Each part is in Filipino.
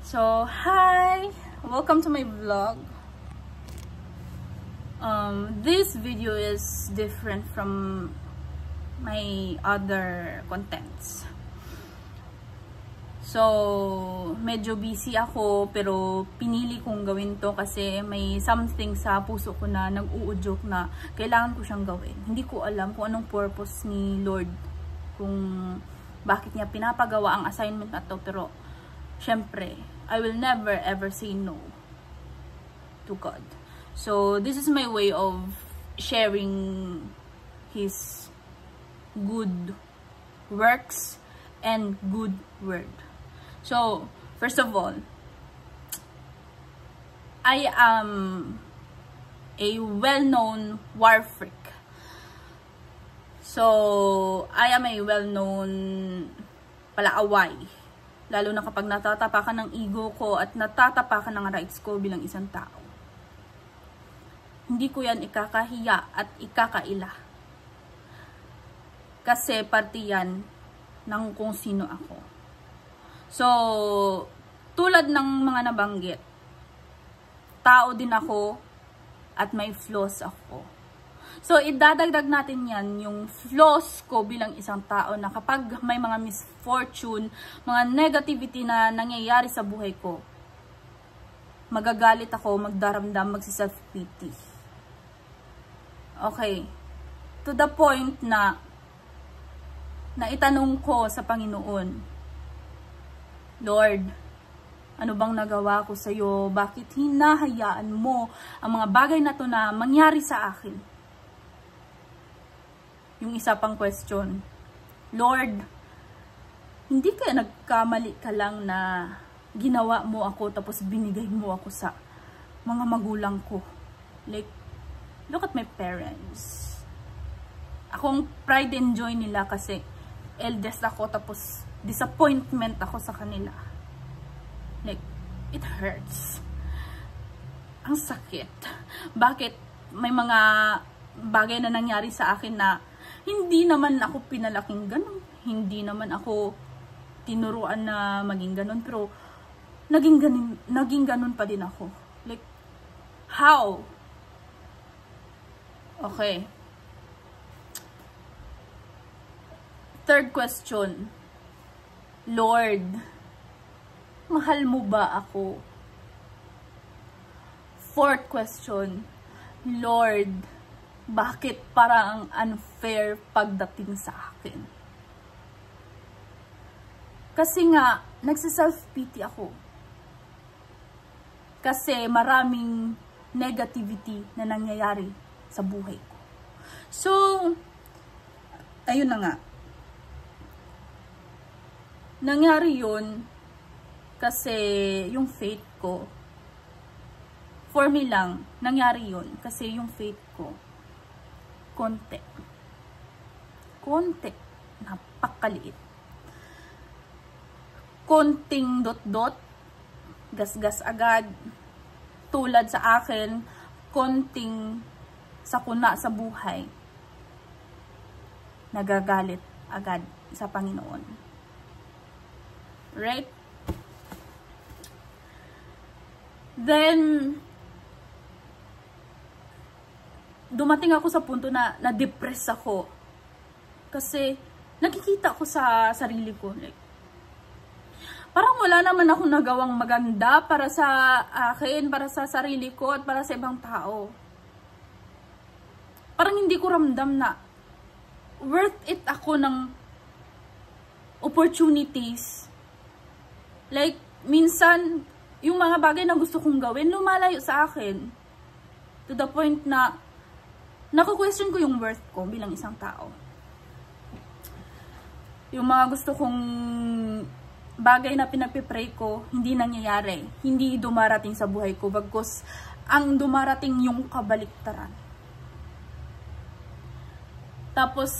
So, hi! Welcome to my vlog. This video is different from my other contents. So, medyo busy ako pero pinili kong gawin to kasi may something sa puso ko na nag-uudyok na kailangan ko siyang gawin. Hindi ko alam kung anong purpose ni Lord, kung bakit niya pinapagawa ang assignment na to, pero syempre, I will never ever say no to God. So, this is my way of sharing His good works and good word. So, first of all, I am a well-known war freak. So, I am a well-known palaaway. Lalo na kapag natatapakan ng ego ko at natatapakan ng rights ko bilang isang tao. Hindi ko yan ikakahiya at ikakaila. Kasi parte yan ng kung sino ako. So, tulad ng mga nabanggit, tao din ako at may flaws ako. So, idadagdag natin yan, yung flaws ko bilang isang tao na kapag may mga misfortune, mga negativity na nangyayari sa buhay ko, magagalit ako, magdaramdam, magsi-self-pity. Okay. To the point na itanong ko sa Panginoon, Lord, ano bang nagawa ko sa iyo? Bakit hinahayaan mo ang mga bagay na to na mangyari sa akin? Yung isa pang question, Lord, hindi kaya nagkamali ka lang na ginawa mo ako tapos binigay mo ako sa mga magulang ko? Like, look at my parents. Akong pride and joy nila kasi eldest ako tapos disappointment ako sa kanila. Like, it hurts. Ang sakit. Bakit may mga bagay na nangyari sa akin na hindi naman ako pinalaking ganun. Hindi naman ako tinuruan na maging ganun. Pero, naging ganun pa din ako. Like, how? Okay. Third question. Lord, mahal mo ba ako? Fourth question. Lord, bakit parang unfair pagdating sa akin? Kasi nga, nagsiself-pity ako. Kasi maraming negativity na nangyayari sa buhay ko. So, ayun na nga. Nangyari yun kasi yung faith ko, for me lang, nangyari yun kasi yung faith ko, konti, napakaliit. Konting dot-dot, gas-gas agad, tulad sa akin, konting sakuna sa buhay, nagagalit agad sa Panginoon. Right? Then, dumating ako sa punto na na-depress ako. Kasi, nakikita ko sa sarili ko. Like, parang wala naman akong nagawang maganda para sa akin, para sa sarili ko, at para sa ibang tao. Parang hindi ko ramdam na worth it ako ng opportunities. Like, minsan, yung mga bagay na gusto kong gawin, lumalayo sa akin. To the point na, naku-question ko yung worth ko bilang isang tao. Yung mga gusto kong bagay na pinagpipray ko, hindi nangyayari. Hindi dumarating sa buhay ko. Bagkus, ang dumarating yung kabaliktaran. Tapos,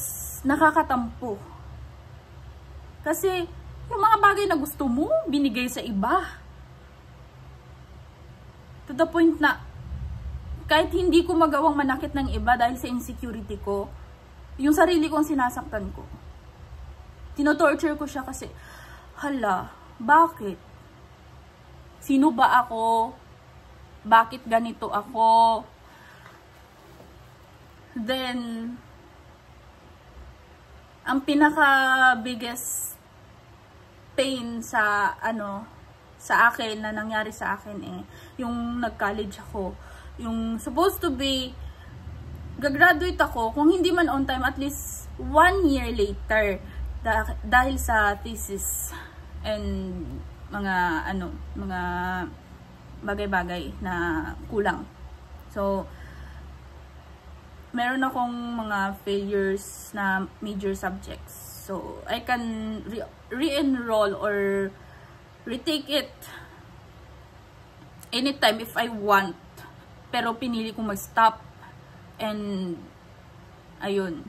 nakakatampo. Kasi, yung mga bagay na gusto mo, binigay sa iba. To the point na, kahit hindi ko magawang manakit ng iba dahil sa insecurity ko, yung sarili ko ang sinasaktan ko. Tinotorture ko siya kasi, hala, bakit? Sino ba ako? Bakit ganito ako? Then, ang pinaka biggest pain sa sa akin na nangyari sa akin yung nag-college ako. Yung supposed to be gagraduate ako, kung hindi man on time, at least 1 year later dahil sa thesis and mga mga bagay-bagay na kulang. So meron akong mga failures na major subjects. So I can re-enroll or retake it anytime if I want. Pero pinili kong mag-stop. And ayun,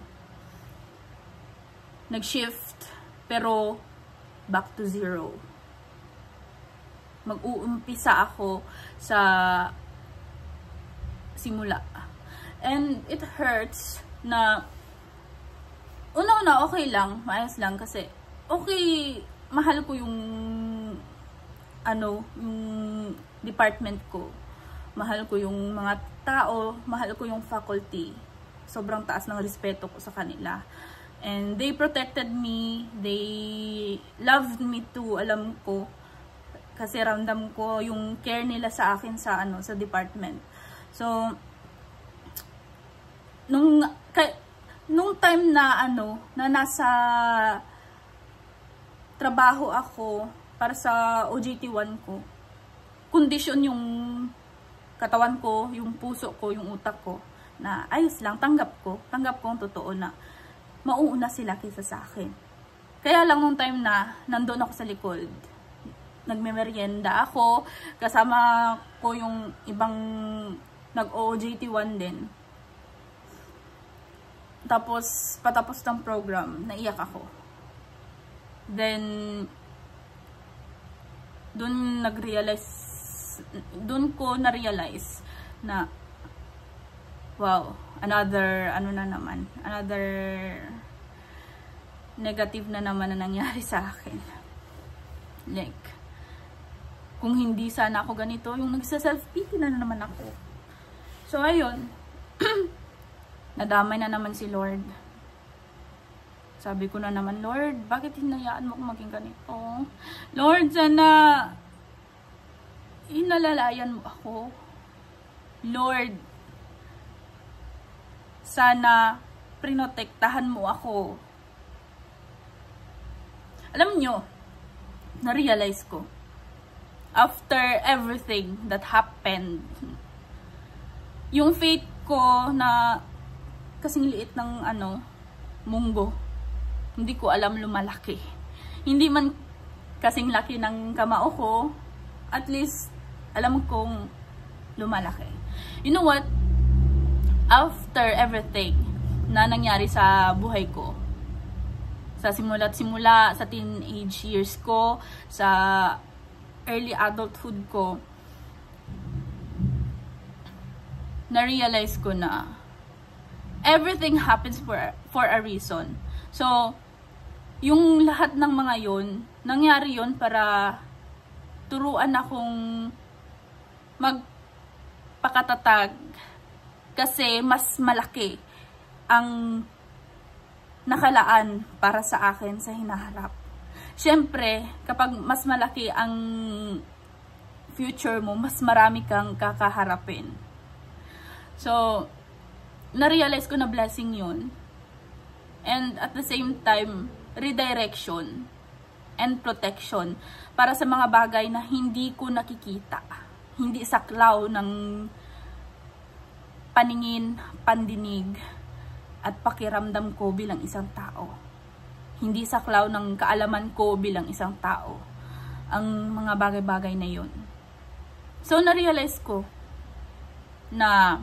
nag-shift, pero back to zero. Mag-uumpisa ako sa simula. And it hurts na una-una okay lang, maayos lang kasi okay, mahal ko yung yung department ko. Mahal ko yung mga tao, mahal ko yung faculty. Sobrang taas ng respeto ko sa kanila. And they protected me, they loved me too, alam ko. Kasi ramdam ko yung care nila sa akin sa sa department. So nung time na na nasa trabaho ako para sa OJT1 ko, kondisyon yung katawan ko, yung puso ko, yung utak ko, na ayos lang, tanggap ko ang totoo na mauuna sila kaysa sa akin. Kaya lang nung time na nandun ako sa likod, nagme-merienda ako, kasama ko yung ibang nag-OJT1 din. Tapos, patapos ng program, naiyak ako. Then, dun ko na-realize na wow, another negative na naman na nangyari sa akin. Like, kung hindi sana ako ganito, yung nagsa-self-pity na naman ako. So ayun, nadamay na naman si Lord. Sabi ko na naman, Lord, bakit hinayaan mo akong maging ganito? Lord, sana inalalayan mo ako. Lord, sana prinotektahan mo ako. Alam nyo, na-realize ko, after everything that happened, yung faith ko na kasing liit ng munggo, hindi ko alam lumalaki. Hindi man kasing laki ng kamao ko, at least alam kong lumalaki. You know what? After everything na nangyari sa buhay ko, sa simula't simula, sa teenage years ko, sa early adulthood ko, na-realize ko na everything happens for a reason. So, yung lahat ng mga yon, nangyari yon para turuan akong magpakatatag kasi mas malaki ang nakalaan para sa akin sa hinaharap. Siyempre, kapag mas malaki ang future mo, mas marami kang kakaharapin. So, na-realize ko na blessing yun. And at the same time, redirection and protection para sa mga bagay na hindi ko nakikita. Hindi saklaw ng paningin, pandinig, at pakiramdam ko bilang isang tao. Hindi saklaw ng kaalaman ko bilang isang tao ang mga bagay-bagay na yun. So, na-realize ko na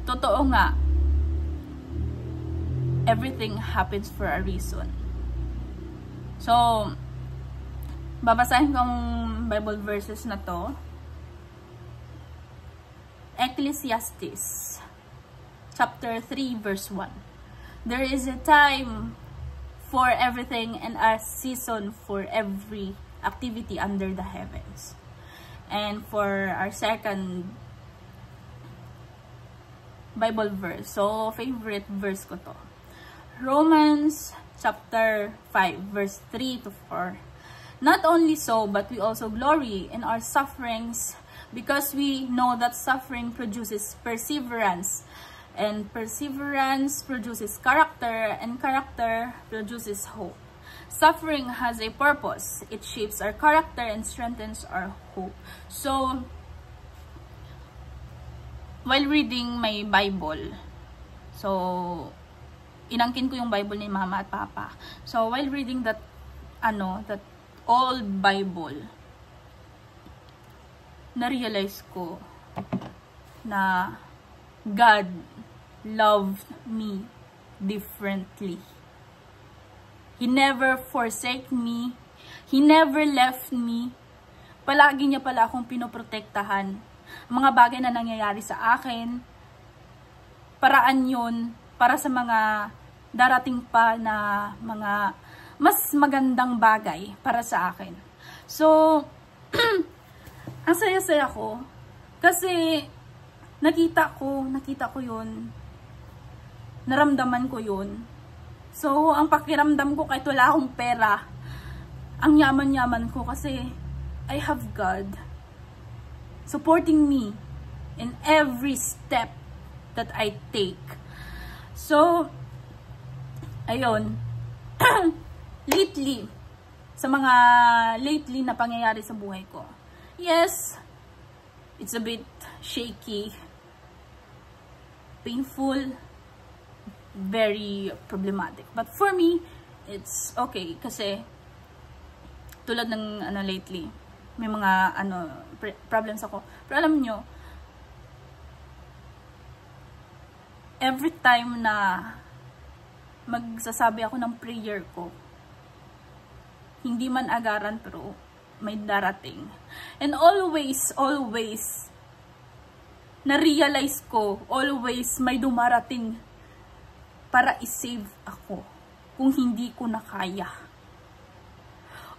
totoo nga, everything happens for a reason. So, babasahin kong Bible verses na to. Ecclesiastes chapter 3 verse 1. There is a time for everything and a season for every activity under the heavens. And for our second Bible verse, so favorite verse ko to, Romans chapter 5 verse 3 to 4. Not only so, but we also glory in our sufferings, because we know that suffering produces perseverance, and perseverance produces character, and character produces hope. Suffering has a purpose. It shapes our character and strengthens our hope. So, while reading my Bible, so, inangkin ko yung Bible ni Mama at Papa. So, while reading that old Bible, na-realize ko na God loved me differently. He never forsake me. He never left me. Palagi niya pala akong pinoprotektahan. Mga bagay na nangyayari sa akin, paraan yun para sa mga darating pa na mga mas magandang bagay para sa akin. So, ang saya-saya ko kasi nakita ko yun, naramdaman ko yun. So, ang pakiramdam ko kahit wala akong pera, ang yaman-yaman ko kasi I have God supporting me in every step that I take. So, ayun, lately na pangyayari sa buhay ko. Yes, it's a bit shaky, painful, very problematic. But for me, it's okay kasi tulad ng lately, may mga problems ako. Pero alam nyo, every time na magsasabi ako ng prayer ko, hindi man agaran pero may darating. And always, na-realize ko, always may dumarating para i-save ako kung hindi ko na kaya.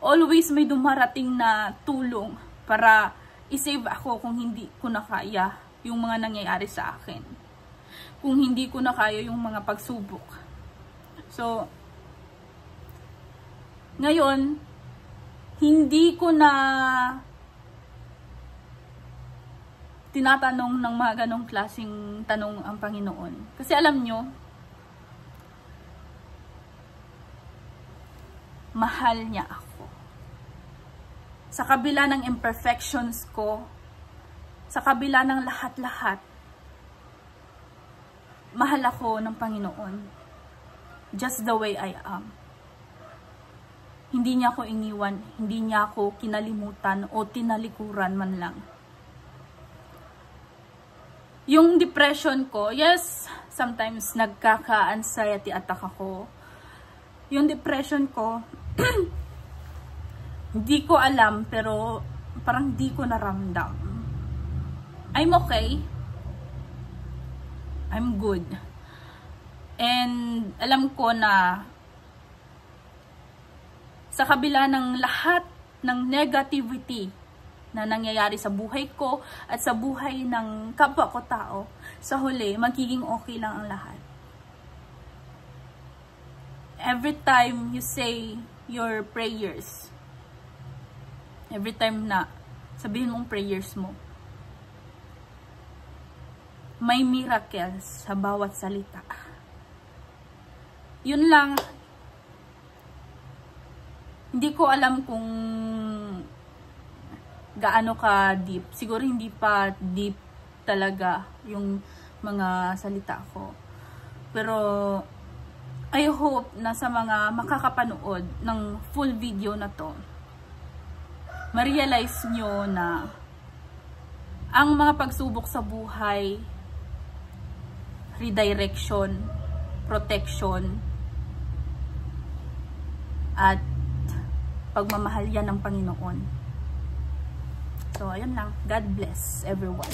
Always may dumarating na tulong para i-save ako kung hindi ko na kaya yung mga nangyayari sa akin. Kung hindi ko na kaya yung mga pagsubok. So, ngayon, hindi ko na tinatanong ng mga ganong klaseng tanong ang Panginoon. Kasi alam nyo, mahal niya ako. Sa kabila ng imperfections ko, sa kabila ng lahat-lahat, mahal ako ng Panginoon. Just the way I am. Hindi niya ako iniwan, hindi niya ako kinalimutan o tinalikuran man lang. Yung depression ko, yes, sometimes nagkaka-anxiety attack ako. Yung depression ko, hindi ko alam, pero parang di ko naramdam. I'm okay. I'm good. And alam ko na sa kabila ng lahat ng negativity na nangyayari sa buhay ko at sa buhay ng kapwa ko tao, sa huli, magiging okay lang ang lahat. Every time you say your prayers, every time na sabihin mong prayers mo, may miracles sa bawat salita. Yun lang. Hindi ko alam kung gaano ka deep. Siguro hindi pa deep talaga yung mga salita ko. Pero I hope na sa mga makakapanood ng full video na to, ma-realize nyo na ang mga pagsubok sa buhay, redirection, protection, at pagmamahal yan ng Panginoon. So, ayun lang. God bless everyone.